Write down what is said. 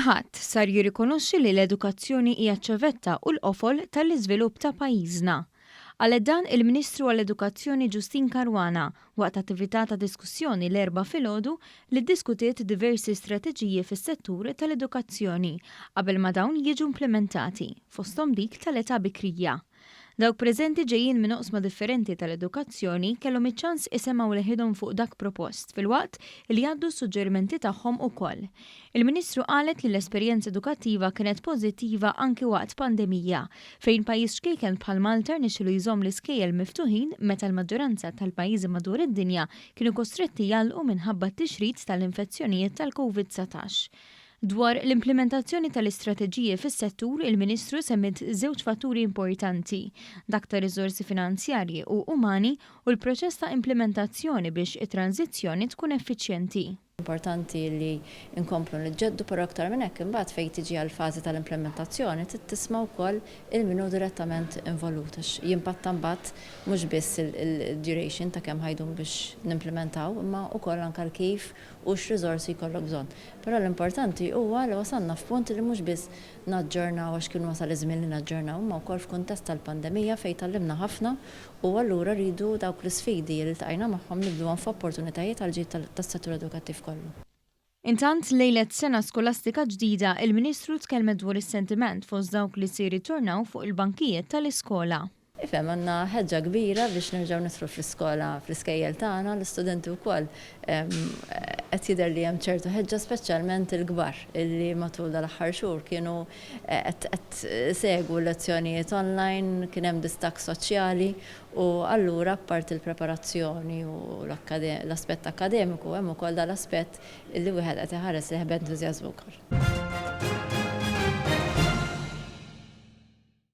Kulħadd sar jirrikonoxxi li l-edukazzjoni hija ċ-ċavetta u l-qofol tal-iżvilupp ta' pajjiżna. Għal dan il-Ministru għall-Edukazzjoni Ġustin Caruana waqt attività ta' diskussjoni l-erba' filgħodu li ddiskutiet diversi strateġiji fis-settur tal-edukazzjoni qabel ma dawn jiġu implementati, fosthom dik tal-età bikrija. Dawk preżenti ġejjin minn oqsma differenti tal-edukazzjoni kellhom iċ-ċans isemgħu leħidhom fuq dak propost filwaqt li jgħaddu s-suġġerimenti tagħhom ukoll. Il-Ministru qalet li l-esperjenza edukattiva kienet pożittiva anke waqt pandemija fejn pajjiż xkejken bħal Malta rnexxielu jżomm l-iskejjel miftuħin meta l-maġġoranza tal-pajjiżi madwar id-dinja kienu kostretti jgħalqu minħabba t-tixrid tal-infezzjonijiet tal-COVID-19. Dwar l-implementazzjoni tal-istrateġiji fis-settur, il-Ministru semmit żewġ fatturi importanti, dak ta' riżorsi finanzjarji u umani u l-proċess ta' implementazzjoni biex it-tranzizzjoni tkun effiċjenti. Importanti li nkomplu nġeddu però aktar minn hekk imbagħad fejn tiġi għal fażi tal-implementazzjoni tisma' wkoll il-minu direttament involut għax jimpatta mbagħad mhux biss il-duration ta' kemm ħajdum biex nimplementaw imma wkoll anke kif u x'riżorsi jkollok bżonn. Però l-importanti huwa li wasalna f'punt li mhux biss naġġornaw għax kien wasal iż-żmien li naġġornaw imma wkoll f'kuntest tal-pandemija fejn tallimna ħafna u allura rridu dawk l-isfidi li ltqajna magħhom nibduhom f'opportunitajiet għal ġid tas-settur edukattiv kollu. Intant lejlet sena skolastika ġdida, il-Ministru tkellmet dwar is-sentiment fost dawk li se jirritornaw fuq il-bankijiet tal-iskola. Ifhem għandna ħeġġa kbira biex nerġgħu nidħlu fl-iskola fl-iskejjel tagħna, l-istudenti wkoll qed jidher li hemm ċertu ħeġġa speċjalment il-kbar illi matul dal-aħħar xhur kienu qed segwu lezzjonijiet online, kien hemm distakk soċjali u allura apart il-preparazzjoni u l-aspett akademiku hemm ukoll dal-aspett illi wieħed qed iħares lih b'entużjażmu wkoll.